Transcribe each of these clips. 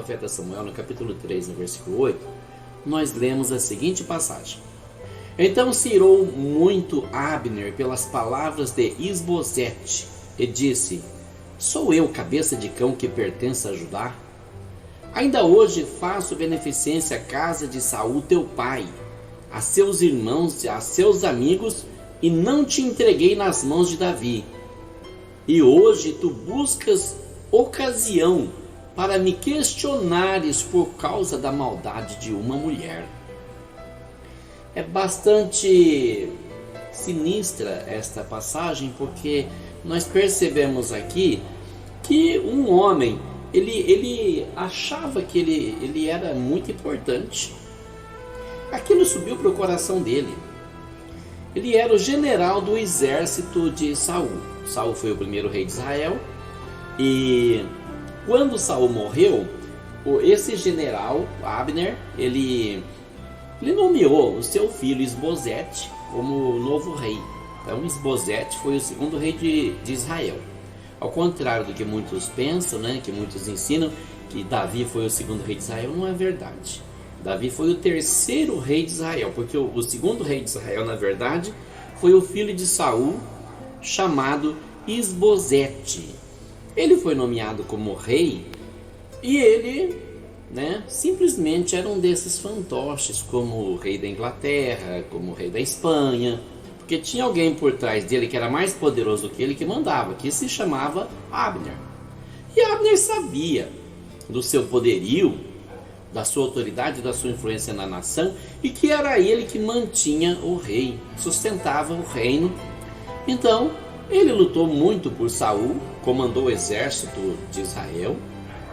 profeta Samuel, no capítulo 3, no versículo 8, nós lemos a seguinte passagem: Então se irou muito Abner pelas palavras de Isbosete, e disse: Sou eu cabeça de cão que pertence a Judá? Ainda hoje faço beneficência à casa de Saul teu pai, a seus irmãos e a seus amigos, e não te entreguei nas mãos de Davi. E hoje tu buscas ocasião para me questionares por causa da maldade de uma mulher. É bastante sinistra esta passagem, porque nós percebemos aqui que um homem, ele achava que ele era muito importante. Aquilo subiu para o coração dele. Ele era o general do exército de Saul. Saul foi o primeiro rei de Israel, e quando Saul morreu, esse general, Abner, ele nomeou o seu filho Isbosete como novo rei. Então Isbosete foi o segundo rei de Israel. Ao contrário do que muitos pensam, que muitos ensinam, que Davi foi o segundo rei de Israel, não é verdade. Davi foi o terceiro rei de Israel, porque o segundo rei de Israel, na verdade, foi o filho de Saul, chamado Isbosete. Ele foi nomeado como rei, e ele simplesmente era um desses fantoches, como o rei da Inglaterra, como o rei da Espanha, porque tinha alguém por trás dele que era mais poderoso do que ele, que mandava, que se chamava Abner. E Abner sabia do seu poderio, da sua autoridade, da sua influência na nação, e que era ele que mantinha o rei, sustentava o reino. Então ele lutou muito por Saul, comandou o exército de Israel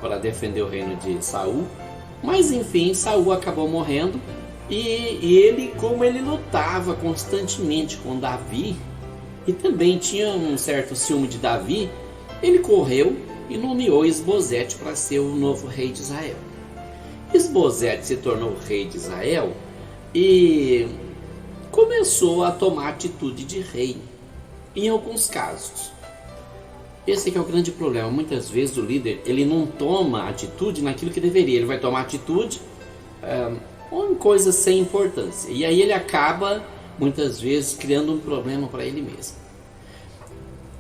para defender o reino de Saul, mas enfim, Saul acabou morrendo, e ele, como ele lutava constantemente com Davi, e também tinha um certo ciúme de Davi, ele correu e nomeou Isbosete para ser o novo rei de Israel. Isbosete se tornou rei de Israel e começou a tomar atitude de rei, em alguns casos. Esse aqui é o grande problema. Muitas vezes o líder, ele não toma atitude naquilo que deveria. Ele vai tomar atitude em coisas sem importância. E aí ele acaba, muitas vezes, criando um problema para ele mesmo.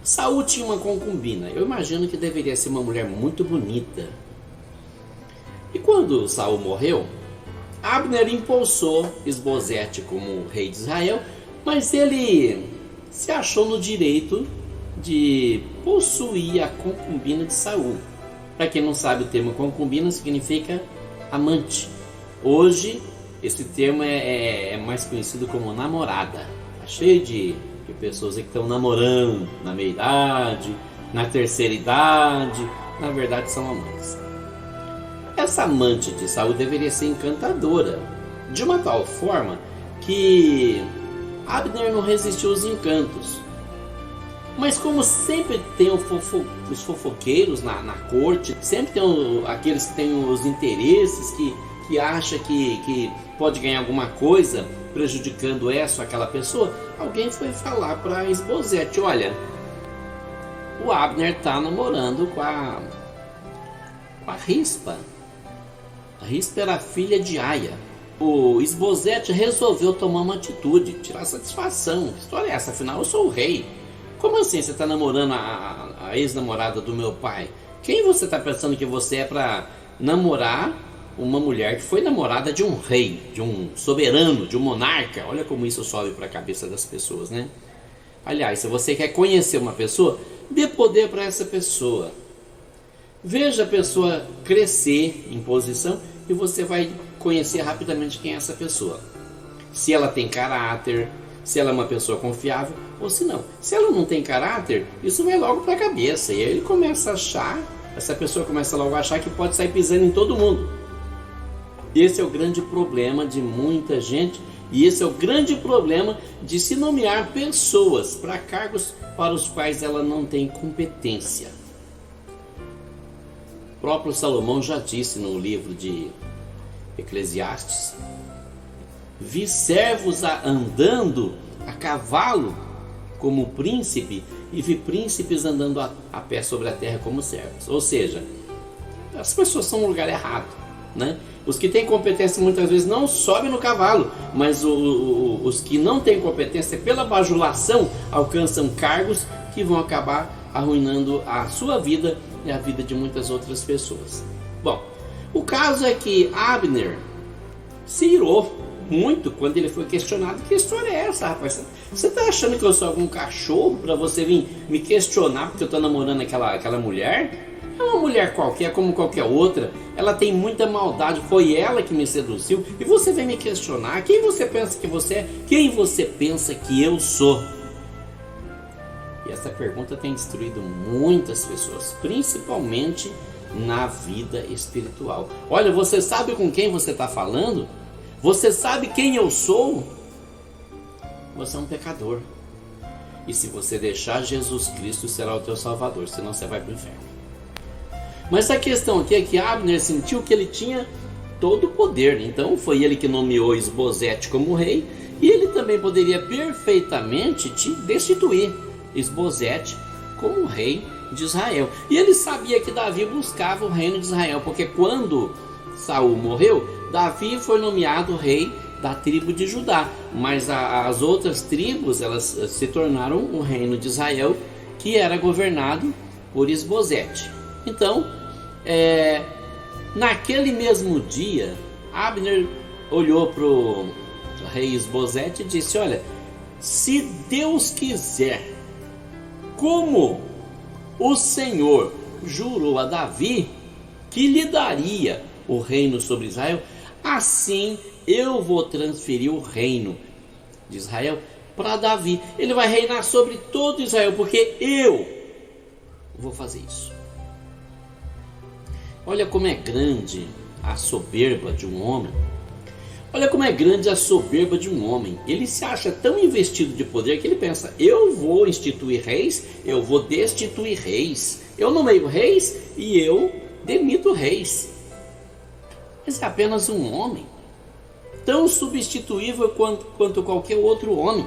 Saul tinha uma concubina. Eu imagino que deveria ser uma mulher muito bonita. E quando Saul morreu, Abner impulsou Isbosete como rei de Israel, mas ele se achou no direito de possuir a concubina de Saul. Para quem não sabe, o termo concubina significa amante. Hoje esse termo é mais conhecido como namorada. Está cheio de pessoas que estão namorando na meia idade, na terceira idade. Na verdade são amantes. Essa amante de Saul deveria ser encantadora, de uma tal forma que Abner não resistiu aos encantos. Mas como sempre tem os fofoqueiros na corte, sempre tem aqueles que têm os interesses, que acham que pode ganhar alguma coisa prejudicando essa ou aquela pessoa, alguém foi falar para Isbosete: olha, o Abner está namorando com a Rispa. A Rispa era a filha de Aia. O Isbosete resolveu tomar uma atitude, tirar satisfação. Que história é essa? Afinal, eu sou o rei. Como assim você está namorando a ex-namorada do meu pai? Quem você está pensando que você é para namorar uma mulher que foi namorada de um rei, de um soberano, de um monarca? Olha como isso sobe para a cabeça das pessoas, né? Aliás, se você quer conhecer uma pessoa, dê poder para essa pessoa. Veja a pessoa crescer em posição e você vai conhecer rapidamente quem é essa pessoa. Se ela tem caráter, se ela é uma pessoa confiável, ou se não. Se ela não tem caráter, isso vai logo para a cabeça. E aí ele começa a achar, essa pessoa começa logo a achar que pode sair pisando em todo mundo. Esse é o grande problema de muita gente, e esse é o grande problema de se nomear pessoas para cargos para os quais ela não tem competência. O próprio Salomão já disse no livro de Eclesiastes: vi servos andando a cavalo como príncipe, e vi príncipes andando a pé sobre a terra como servos. Ou seja, as pessoas são no lugar errado, né? Os que têm competência muitas vezes não sobem no cavalo, mas os que não têm competência, pela bajulação, alcançam cargos que vão acabar arruinando a sua vida e a vida de muitas outras pessoas. Bom, o caso é que Abner se irou muito quando ele foi questionado. Que história é essa, rapaz? Você tá achando que eu sou algum cachorro para você vir me questionar porque eu tô namorando aquela mulher? É uma mulher qualquer, como qualquer outra. Ela tem muita maldade, foi ela que me seduziu. E você vem me questionar? Quem você pensa que você é? Quem você pensa que eu sou? E essa pergunta tem destruído muitas pessoas, principalmente na vida espiritual. Olha, você sabe com quem você está falando? Você sabe quem eu sou? Você é um pecador. E se você deixar, Jesus Cristo será o teu salvador, senão você vai para o inferno. Mas a questão aqui é que Abner sentiu que ele tinha todo o poder. Então foi ele que nomeou Isbosete como rei. E ele também poderia perfeitamente te destituir Isbosete como rei de Israel. E ele sabia que Davi buscava o reino de Israel, porque quando Saul morreu, Davi foi nomeado rei da tribo de Judá, mas as outras tribos, elas se tornaram o reino de Israel, que era governado por Isbosete. Então, naquele mesmo dia, Abner olhou para o rei Isbosete e disse: olha, se Deus quiser, como o Senhor jurou a Davi que lhe daria o reino sobre Israel, assim eu vou transferir o reino de Israel para Davi. Ele vai reinar sobre todo Israel, porque eu vou fazer isso. Olha como é grande a soberba de um homem. Olha como é grande a soberba de um homem. Ele se acha tão investido de poder que ele pensa: eu vou instituir reis, eu vou destituir reis, eu nomeio reis e eu demito reis. Mas é apenas um homem, tão substituível quanto qualquer outro homem,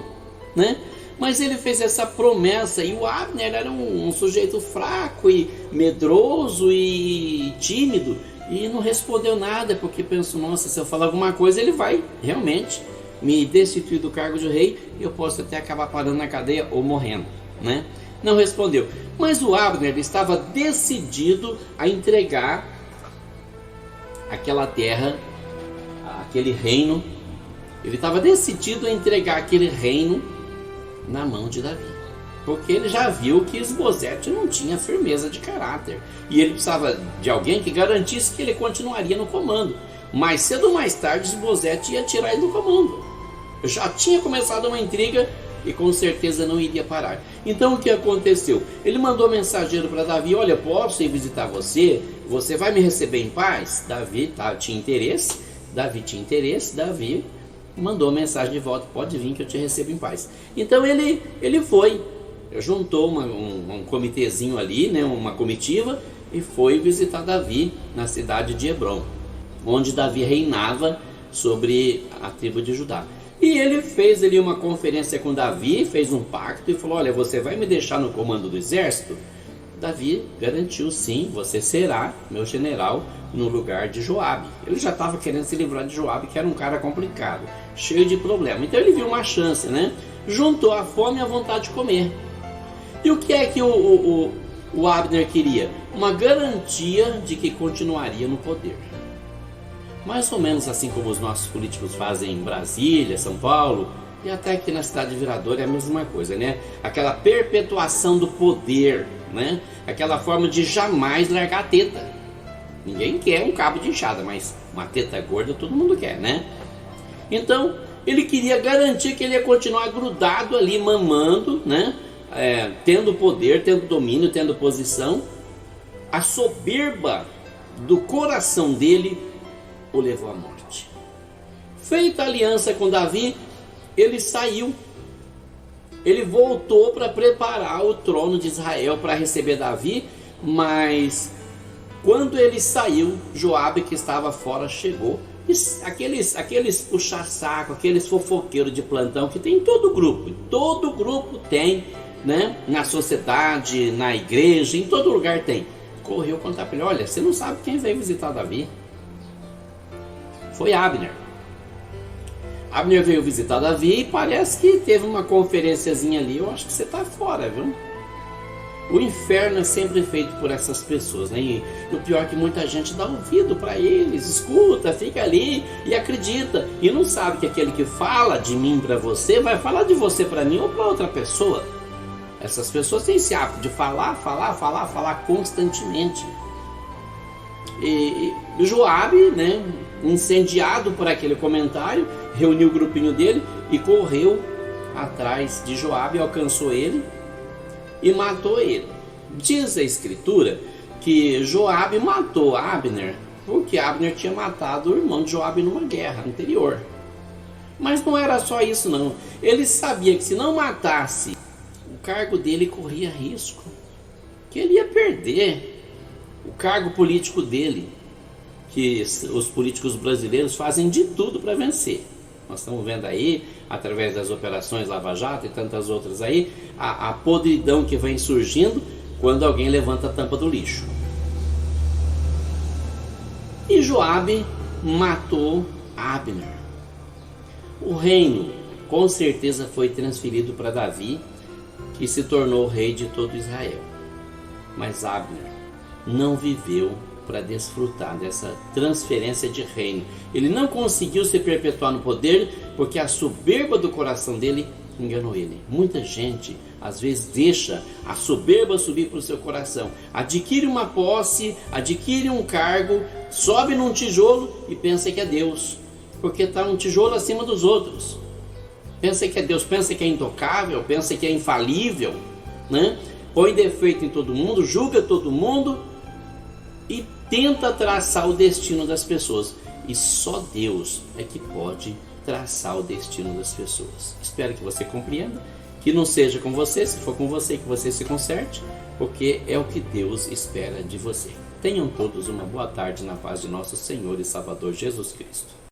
né? Mas ele fez essa promessa, e o Abner era um sujeito fraco e medroso e tímido, e não respondeu nada, porque pensou: nossa, se eu falar alguma coisa, ele vai realmente me destituir do cargo de rei, e eu posso até acabar parando na cadeia ou morrendo, né? Não respondeu. Mas o Abner estava decidido a entregar aquela terra, aquele reino. Ele estava decidido a entregar aquele reino na mão de Davi, porque ele já viu que Isbosete não tinha firmeza de caráter, e ele precisava de alguém que garantisse que ele continuaria no comando. Mais cedo ou mais tarde, Isbosete ia tirar ele do comando. Já tinha começado uma intriga e com certeza não iria parar. Então o que aconteceu? Ele mandou mensageiro para Davi: olha, posso ir visitar você? Você vai me receber em paz? Davi tinha interesse. Davi mandou mensagem de volta: pode vir que eu te recebo em paz. Então ele foi, juntou um comitezinho ali, né, uma comitiva, e foi visitar Davi na cidade de Hebrom, onde Davi reinava sobre a tribo de Judá. E ele fez ali uma conferência com Davi, fez um pacto e falou: olha, você vai me deixar no comando do exército? Davi garantiu: sim, você será meu general no lugar de Joabe. Ele já estava querendo se livrar de Joabe, que era um cara complicado, cheio de problema. Então ele viu uma chance, né? Juntou a fome e a vontade de comer. E o que é que o Abner queria? Uma garantia de que continuaria no poder. Mais ou menos assim como os nossos políticos fazem em Brasília, São Paulo, e até aqui na cidade de Viradouro é a mesma coisa, né? Aquela perpetuação do poder, né? Aquela forma de jamais largar a teta. Ninguém quer um cabo de enxada, mas uma teta gorda todo mundo quer, né? Então, ele queria garantir que ele ia continuar grudado ali, mamando, né? Tendo poder, tendo domínio, tendo posição. A soberba do coração dele o levou à morte. Feita a aliança com Davi, ele saiu. Ele voltou para preparar o trono de Israel para receber Davi, mas quando ele saiu, Joabe, que estava fora, chegou. E aqueles puxa-saco, aqueles fofoqueiros de plantão que tem em todo grupo tem, né? Na sociedade, na igreja, em todo lugar tem. correu contar para ele: olha, você não sabe quem veio visitar Davi. Foi Abner. Abner veio visitar Davi e parece que teve uma conferenciazinha ali. Eu acho que você está fora, viu? O inferno é sempre feito por essas pessoas, né? E o pior é que muita gente dá ouvido para eles, escuta, fica ali e acredita. E não sabe que aquele que fala de mim para você vai falar de você para mim ou para outra pessoa. Essas pessoas têm esse hábito de falar constantemente. E Joabe, né, incendiado por aquele comentário, reuniu o grupinho dele e correu atrás de Joabe, alcançou ele e matou ele. Diz a escritura que Joabe matou Abner porque Abner tinha matado o irmão de Joabe numa guerra anterior. Mas não era só isso não. Ele sabia que se não matasse, o cargo dele corria risco, que ele ia perder o cargo político dele, que os políticos brasileiros fazem de tudo para vencer. Nós estamos vendo aí, através das operações Lava Jato e tantas outras aí, a podridão que vem surgindo quando alguém levanta a tampa do lixo. E Joabe matou Abner. O reino com certeza foi transferido para Davi, que se tornou rei de todo Israel. Mas Abner não viveu para desfrutar dessa transferência de reino. Ele não conseguiu se perpetuar no poder porque a soberba do coração dele enganou ele. Muita gente às vezes deixa a soberba subir para o seu coração, adquire uma posse, adquire um cargo, sobe num tijolo e pensa que é Deus, porque está um tijolo acima dos outros. Pensa que é Deus, pensa que é intocável, pensa que é infalível, né? Põe defeito em todo mundo, julga todo mundo e tenta traçar o destino das pessoas. E só Deus é que pode traçar o destino das pessoas. Espero que você compreenda, que não seja com você, se for com você, que você se conserte, porque é o que Deus espera de você. Tenham todos uma boa tarde na paz de nosso Senhor e Salvador Jesus Cristo.